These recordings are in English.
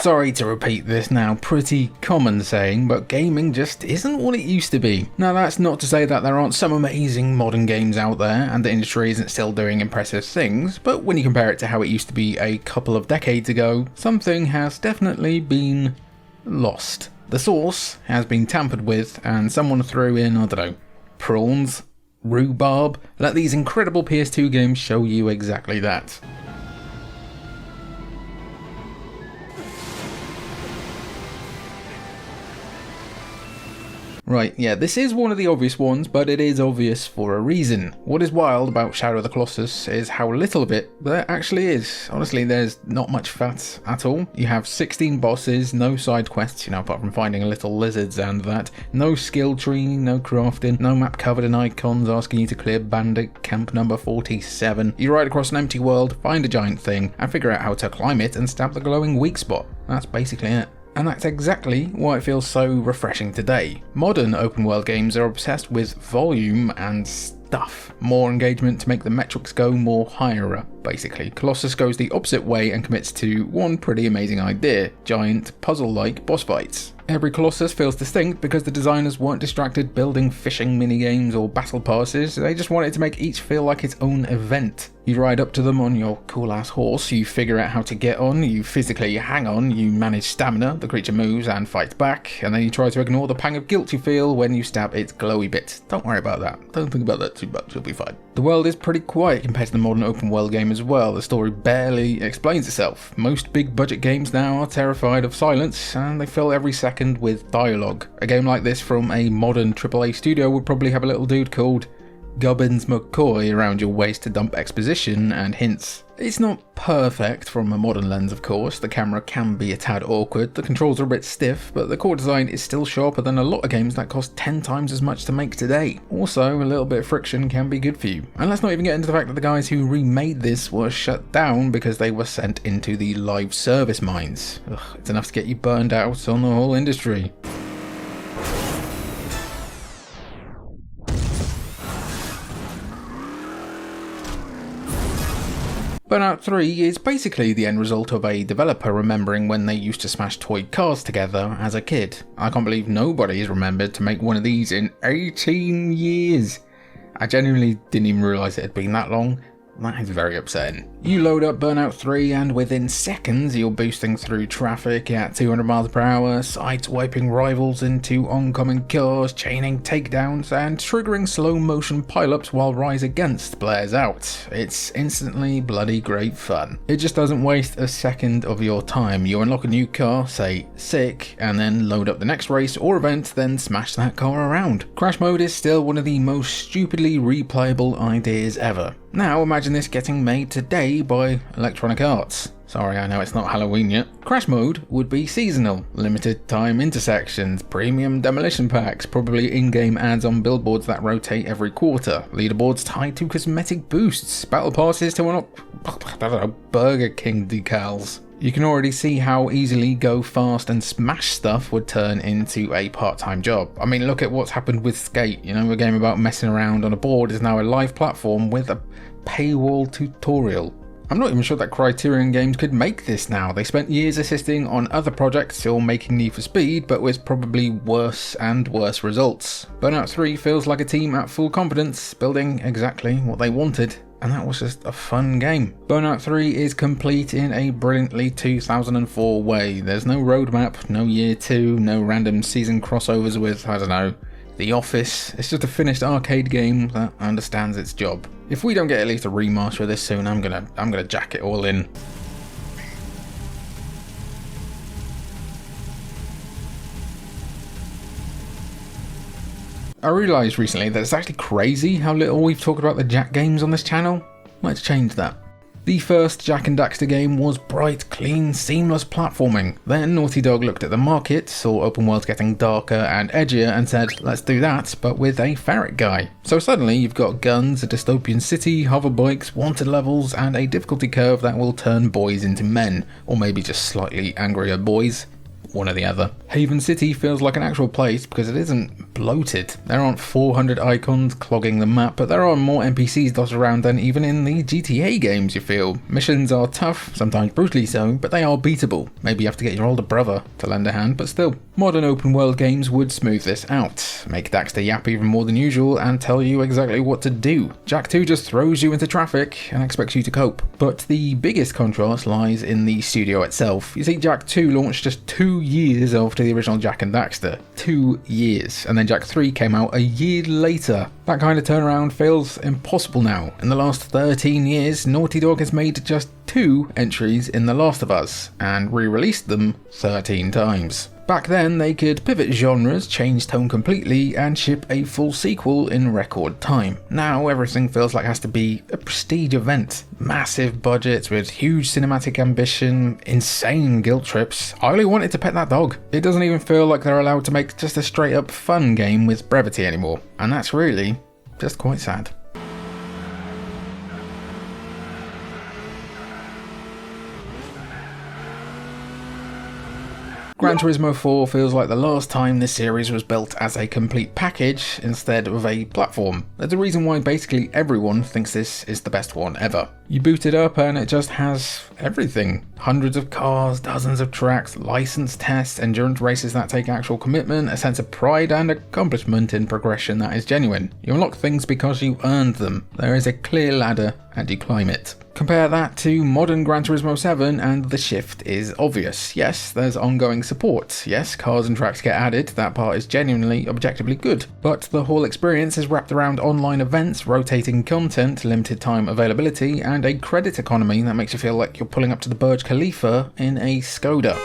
Sorry to repeat this now pretty common saying, but gaming just isn't what it used to be. Now that's not to say that there aren't some amazing modern games out there and the industry isn't still doing impressive things, but when you compare it to how it used to be a couple of decades ago, something has definitely been lost. The source has been tampered with and someone threw in, I don't know, prawns, rhubarb. Let these incredible PS2 games show you exactly that. Right, yeah, this is one of the obvious ones, but it is obvious for a reason. What is wild about Shadow of the Colossus is how little of it there actually is. Honestly, there's not much fat at all. You have 16 bosses, no side quests, apart from finding little lizards and that. No skill tree, no crafting, no map covered in icons asking you to clear bandit camp number 47. You ride across an empty world, find a giant thing, and figure out how to climb it and stab the glowing weak spot. That's basically it. And that's exactly why it feels so refreshing today. Modern open world games are obsessed with volume and stuff. More engagement to make the metrics go more higher, basically. Colossus goes the opposite way and commits to one pretty amazing idea: giant, puzzle-like boss fights. Every Colossus feels distinct because the designers weren't distracted building fishing minigames or battle passes, they just wanted to make each feel like its own event. You ride up to them on your cool ass horse, you figure out how to get on, you physically hang on, you manage stamina, the creature moves and fights back, and then you try to ignore the pang of guilt you feel when you stab its glowy bits. Don't worry about that, don't think about that too much, you'll be fine. The world is pretty quiet compared to the modern open world game as well, the story barely explains itself. Most big budget games now are terrified of silence, and they fill every second with dialogue. A game like this from a modern AAA studio would probably have a little dude called Gubbins McCoy around your waist to dump exposition and hints. It's not perfect from a modern lens, of course. The camera can be a tad awkward, the controls are a bit stiff, but the core design is still sharper than a lot of games that cost 10 times as much to make today. Also, a little bit of friction can be good for you. And let's not even get into the fact that the guys who remade this were shut down because they were sent into the live service mines. Ugh, it's enough to get you burned out on the whole industry. Burnout 3 is basically the end result of a developer remembering when they used to smash toy cars together as a kid. I can't believe nobody has remembered to make one of these in 18 years. I genuinely didn't even realise it had been that long. That is very upsetting. You load up Burnout 3 and within seconds you're boosting through traffic at 200 miles per hour, side-swiping rivals into oncoming cars, chaining takedowns and triggering slow motion pileups while Rise Against blares out. It's instantly bloody great fun. It just doesn't waste a second of your time. You unlock a new car, say sick, and then load up the next race or event, then smash that car around. Crash mode is still one of the most stupidly replayable ideas ever. Now imagine this getting made today by Electronic Arts. Sorry, I know it's not Halloween yet. Crash mode would be seasonal, limited time intersections, premium demolition packs, probably in-game ads on billboards that rotate every quarter, leaderboards tied to cosmetic boosts, battle passes to unlock, I don't know, Burger King decals. You can already see how easily go fast and smash stuff would turn into a part-time job. I mean, look at what's happened with Skate, a game about messing around on a board is now a live platform with a paywall tutorial. I'm not even sure that Criterion Games could make this now. They spent years assisting on other projects or making Need for Speed, but with probably worse and worse results. Burnout 3 feels like a team at full confidence, building exactly what they wanted. And that was just a fun game. Burnout 3 is complete in a brilliantly 2004 way. There's no roadmap, no year 2, no random season crossovers with, I don't know, The Office. It's just a finished arcade game that understands its job. If we don't get at least a remaster of this soon, I'm gonna jack it all in. I realised recently that it's actually crazy how little we've talked about the Jak games on this channel. Let's change that. The first Jak and Daxter game was bright, clean, seamless platforming. Then Naughty Dog looked at the market, saw open worlds getting darker and edgier and said, let's do that, but with a ferret guy. So suddenly you've got guns, a dystopian city, hover bikes, wanted levels, and a difficulty curve that will turn boys into men, or maybe just slightly angrier boys. one or the other. Haven City feels like an actual place because it isn't bloated. There aren't 400 icons clogging the map, but there are more NPCs dotted around than even in the GTA games, you feel. Missions are tough, sometimes brutally so, but they are beatable. Maybe you have to get your older brother to lend a hand, but still. Modern open world games would smooth this out, make Daxter yap even more than usual and tell you exactly what to do. Jak 2 just throws you into traffic and expects you to cope. But the biggest contrast lies in the studio itself. You see, Jak 2 launched just 2 years after the original Jak and Daxter. 2 years. And then Jak 3 came out a year later. That kind of turnaround feels impossible now. In the last 13 years, Naughty Dog has made just 2 entries in The Last of Us, and re-released them 13 times. Back then, they could pivot genres, change tone completely, and ship a full sequel in record time. Now, everything feels like it has to be a prestige event. Massive budgets with huge cinematic ambition, insane guilt trips. I really wanted to pet that dog. It doesn't even feel like they're allowed to make just a straight up fun game with brevity anymore. And that's really just quite sad. Gran Turismo 4 feels like the last time this series was built as a complete package instead of a platform. There's a reason why basically everyone thinks this is the best one ever. You boot it up and it just has everything. Hundreds of cars, dozens of tracks, licensed tests, endurance races that take actual commitment, a sense of pride and accomplishment in progression that is genuine. You unlock things because you earned them. There is a clear ladder and you climb it. Compare that to modern Gran Turismo 7 and the shift is obvious. Yes, there's ongoing support. Yes, cars and tracks get added, that part is genuinely, objectively good. But the whole experience is wrapped around online events, rotating content, limited time availability, and a credit economy that makes you feel like you're pulling up to the Burj Khalifa in a Skoda.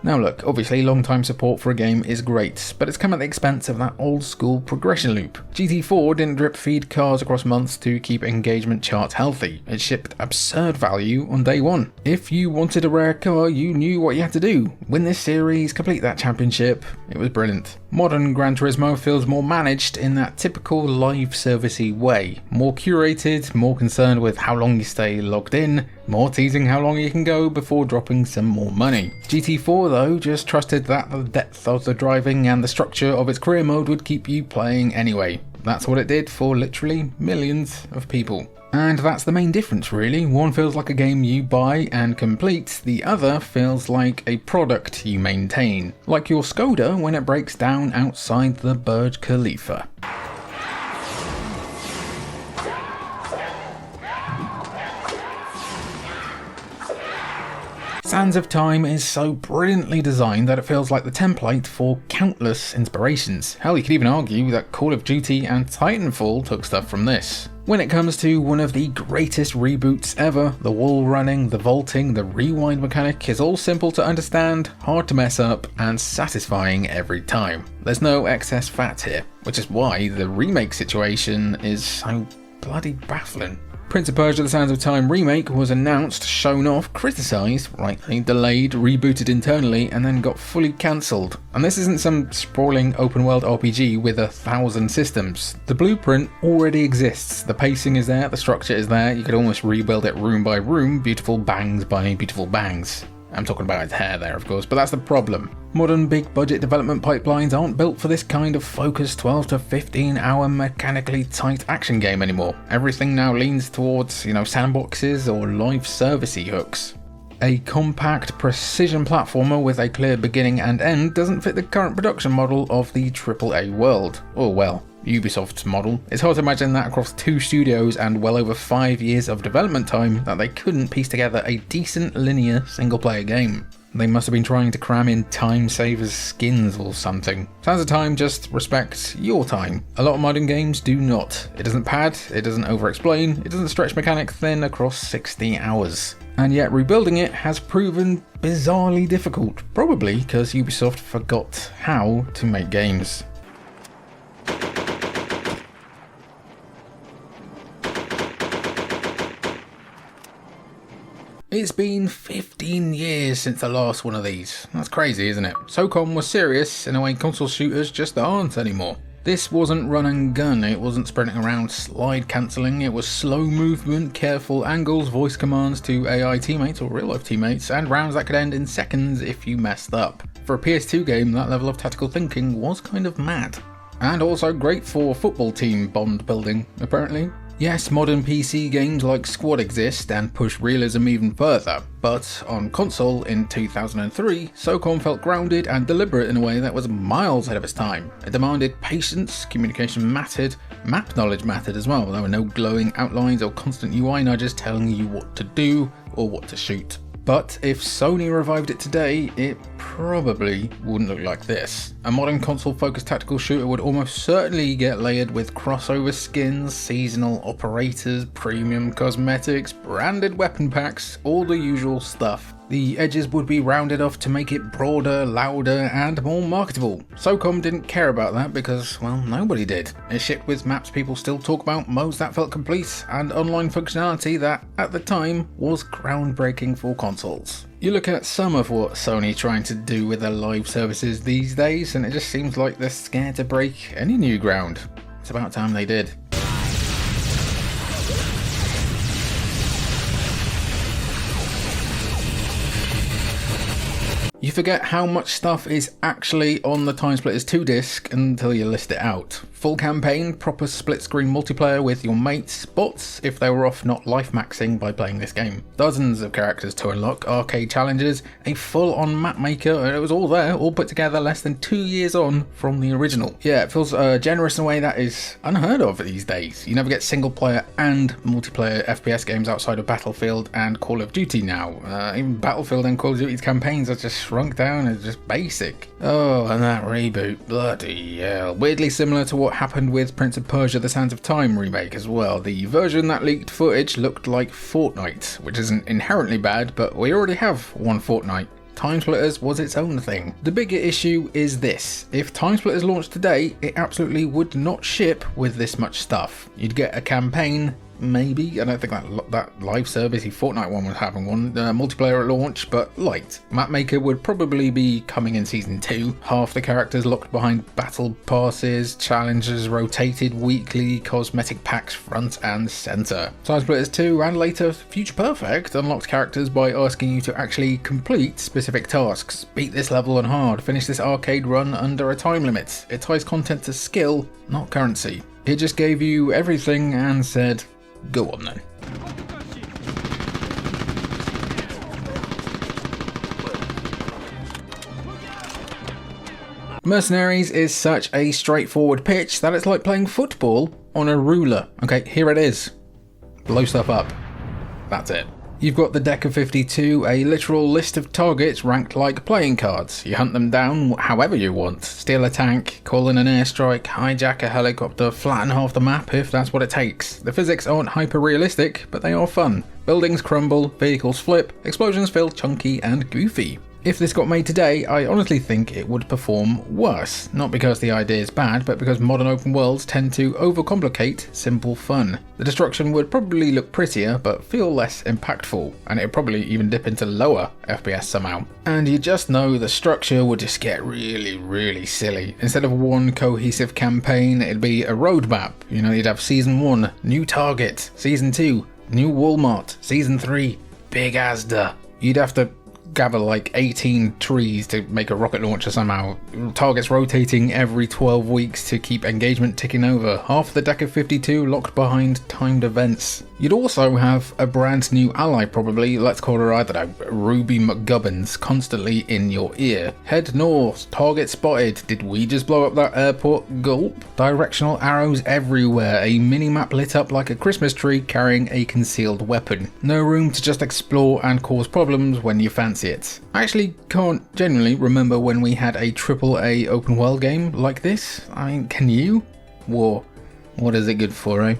Now look, obviously long-time support for a game is great, but it's come at the expense of that old-school progression loop. GT4 didn't drip-feed cars across months to keep engagement charts healthy. It shipped absurd value on day one. If you wanted a rare car, you knew what you had to do. Win this series, complete that championship. It was brilliant. Modern Gran Turismo feels more managed in that typical live servicey way. More curated, more concerned with how long you stay logged in, more teasing how long you can go before dropping some more money. GT4 though just trusted that the depth of the driving and the structure of its career mode would keep you playing anyway. That's what it did for literally millions of people. And that's the main difference really. One feels like a game you buy and complete, the other feels like a product you maintain. Like your Skoda when it breaks down outside the Burj Khalifa. Sands of Time is so brilliantly designed that it feels like the template for countless inspirations. Hell, you could even argue that Call of Duty and Titanfall took stuff from this. When it comes to one of the greatest reboots ever, the wall running, the vaulting, the rewind mechanic is all simple to understand, hard to mess up, and satisfying every time. There's no excess fat here, which is why the remake situation is so bloody baffling. Prince of Persia: The Sands of Time remake was announced, shown off, criticised, rightly, delayed, rebooted internally, and then got fully cancelled. And this isn't some sprawling open world RPG with 1,000 systems. The blueprint already exists, the pacing is there, the structure is there, you could almost rebuild it room by room, beautiful bangs by beautiful bangs. I'm talking about its hair there, of course, but that's the problem. Modern big budget development pipelines aren't built for this kind of focused 12 to 15 hour mechanically tight action game anymore. Everything now leans towards, sandboxes or live servicey hooks. A compact precision platformer with a clear beginning and end doesn't fit the current production model of the AAA world. Or well, Ubisoft's model. It's hard to imagine that across 2 studios and well over 5 years of development time that they couldn't piece together a decent linear single player game. They must have been trying to cram in Time Savers skins or something. Sands of Time just respects your time. A lot of modern games do not. It doesn't pad, it doesn't over-explain, it doesn't stretch mechanics thin across 60 hours. And yet rebuilding it has proven bizarrely difficult, probably because Ubisoft forgot how to make games. It's been 15 years since the last one of these. That's crazy, isn't it? SOCOM was serious in a way console shooters just aren't anymore. This wasn't run and gun, it wasn't sprinting around slide cancelling, it was slow movement, careful angles, voice commands to AI teammates or real life teammates, and rounds that could end in seconds if you messed up. For a PS2 game, that level of tactical thinking was kind of mad. And also great for football team bond building, apparently. Yes, modern PC games like Squad exist and push realism even further, but on console in 2003, SOCOM felt grounded and deliberate in a way that was miles ahead of its time. It demanded patience, communication mattered, map knowledge mattered as well. There were no glowing outlines or constant UI nudges telling you what to do or what to shoot. But if Sony revived it today, it probably wouldn't look like this. A modern console-focused tactical shooter would almost certainly get layered with crossover skins, seasonal operators, premium cosmetics, branded weapon packs, all the usual stuff. The edges would be rounded off to make it broader, louder, and more marketable. SOCOM didn't care about that because, well, nobody did. It shipped with maps people still talk about, modes that felt complete, and online functionality that, at the time, was groundbreaking for consoles. You look at some of what Sony trying to do with their live services these days, and it just seems like they're scared to break any new ground. It's about time they did. You forget how much stuff is actually on the Timesplitters 2 disc until you list it out. Full campaign, proper split screen multiplayer with your mates, bots if they were off not life maxing by playing this game. Dozens of characters to unlock, arcade challenges, a full on map maker, and it was all there, all put together less than 2 years on from the original. Yeah, it feels generous in a way that is unheard of these days. You never get single player and multiplayer FPS games outside of Battlefield and Call of Duty now. Even Battlefield and Call of Duty's campaigns are just shrunk down as just basic. Oh, and that reboot, bloody hell. Weirdly similar to what happened with Prince of Persia The Sands of Time remake as well. The version that leaked footage looked like Fortnite, which isn't inherently bad, but we already have one Fortnite. Timesplitters was its own thing. The bigger issue is this: if Timesplitters launched today, it absolutely would not ship with this much stuff. You'd get a campaign, maybe. I don't think that live servicey Fortnite one was having one. Multiplayer at launch, but light. Mapmaker would probably be coming in Season 2. Half the characters locked behind battle passes, challenges rotated weekly, cosmetic packs front and centre. Timesplitters 2 and later Future Perfect unlocked characters by asking you to actually complete specific tasks. Beat this level on hard, finish this arcade run under a time limit. It ties content to skill, not currency. It just gave you everything and said, go on then. Mercenaries is such a straightforward pitch that it's like playing football on a ruler. Okay, here it is. Blow stuff up. That's it. You've got the deck of 52, a literal list of targets ranked like playing cards. You hunt them down however you want. Steal a tank, call in an airstrike, hijack a helicopter, flatten half the map if that's what it takes. The physics aren't hyper-realistic, but they are fun. Buildings crumble, vehicles flip, explosions feel chunky and goofy. If this got made today, I honestly think it would perform worse. Not because the idea is bad, but because modern open worlds tend to overcomplicate simple fun. The destruction would probably look prettier, but feel less impactful, and it'd probably even dip into lower FPS somehow. And you just know the structure would just get really silly. Instead of one cohesive campaign, it'd be a roadmap. You know, you'd have Season 1, new target, Season 2, new Walmart, Season 3, big Asda. You'd have to gather like 18 trees to make a rocket launcher somehow. Targets rotating every 12 weeks to keep engagement ticking over. Half the deck of 52 locked behind timed events. You'd also have a brand new ally probably, let's call her, I don't know, Ruby McGubbins, constantly in your ear. Head north, target spotted, did we just blow up that airport? Gulp. Directional arrows everywhere, a mini-map lit up like a Christmas tree carrying a concealed weapon. No room to just explore and cause problems when you fancy it. I actually can't genuinely remember when we had a AAA open world game like this. I mean, can you? War. What is it good for, eh?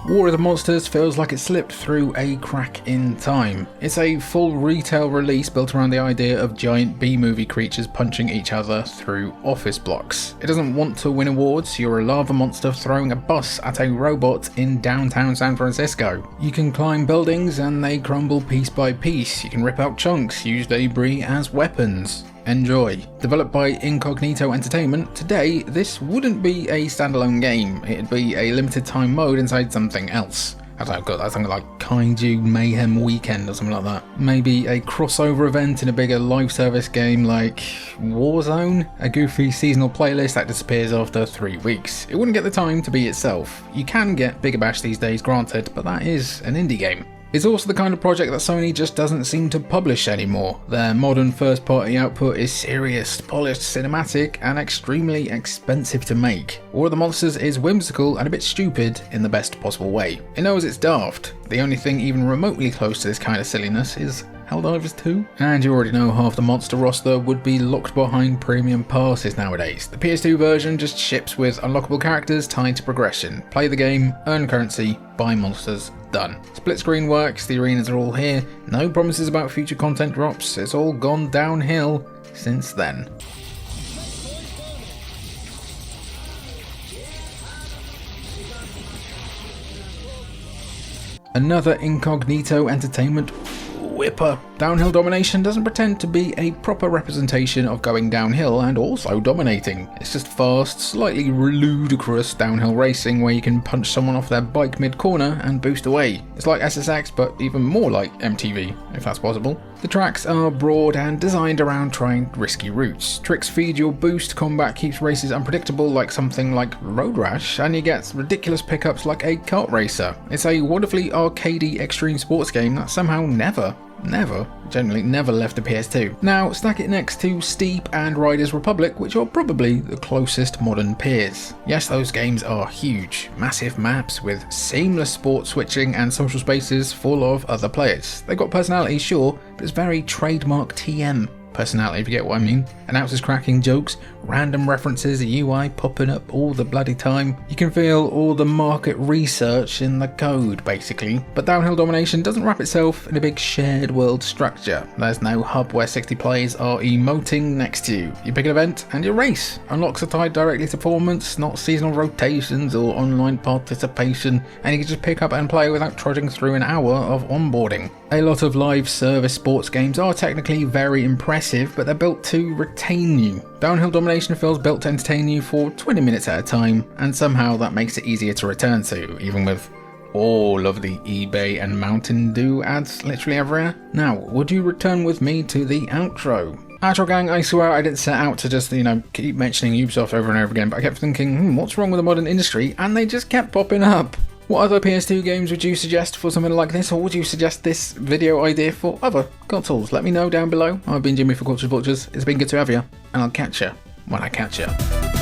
War of the Monsters feels like it slipped through a crack in time. It's a full retail release built around the idea of giant B-movie creatures punching each other through office blocks. It doesn't want to win awards, you're a lava monster throwing a bus at a robot in downtown San Francisco. You can climb buildings and they crumble piece by piece. You can rip out chunks, use debris as weapons. Enjoy. Developed by Incognito Entertainment, today this wouldn't be a standalone game, it'd be a limited time mode inside something else. I don't know, I think like Kaiju Mayhem Weekend or something like that. Maybe a crossover event in a bigger live service game like Warzone? A goofy seasonal playlist that disappears after 3 weeks. It wouldn't get the time to be itself. You can get Bigger Bash these days, granted, but that is an indie game. It's also the kind of project that Sony just doesn't seem to publish anymore. Their modern first-party output is serious, polished, cinematic, and extremely expensive to make. War of the Monsters is whimsical and a bit stupid in the best possible way. It knows it's daft. The only thing even remotely close to this kind of silliness is Helldivers 2? And you already know half the monster roster would be locked behind premium passes nowadays. The PS2 version just ships with unlockable characters tied to progression. Play the game, earn currency, buy monsters, done. Split screen works, the arenas are all here, no promises about future content drops, it's all gone downhill since then. Another Incognito Entertainment whipper. Downhill Domination doesn't pretend to be a proper representation of going downhill and also dominating. It's just fast, slightly ludicrous downhill racing where you can punch someone off their bike mid-corner and boost away. It's like SSX but even more like MTV, if that's possible. The tracks are broad and designed around trying risky routes. Tricks feed your boost, combat keeps races unpredictable like something like Road Rash, and you get ridiculous pickups like a kart racer. It's a wonderfully arcadey extreme sports game that somehow generally never left the PS2. Now, stack it next to Steep and Riders Republic, which are probably the closest modern peers. Yes, those games are huge, massive maps with seamless sport switching and social spaces full of other players. They've got personality, sure, but it's very trademark TM personality, if you get what I mean. Announcers cracking jokes, random references, UI popping up all the bloody time. You can feel all the market research in the code, basically. But Downhill Domination doesn't wrap itself in a big shared world structure. There's no hub where 60 players are emoting next to you. You pick an event and you race. Unlocks are tied directly to performance, not seasonal rotations or online participation, and you can just pick up and play without trudging through an hour of onboarding. A lot of live service sports games are technically very impressive, but they're built to retain you. Downhill Domination feels built to entertain you for 20 minutes at a time, and somehow that makes it easier to return to, even with all of the eBay and Mountain Dew ads literally everywhere. Now, would you return with me to the outro? Outro gang, I swear I didn't set out to just, keep mentioning Ubisoft over and over again, but I kept thinking, what's wrong with the modern industry? And they just kept popping up. What other PS2 games would you suggest for something like this, or would you suggest this video idea for other consoles? Let me know down below. I've been Jimmy for Culture Vultures. It's been good to have you, and I'll catch you when I catch you.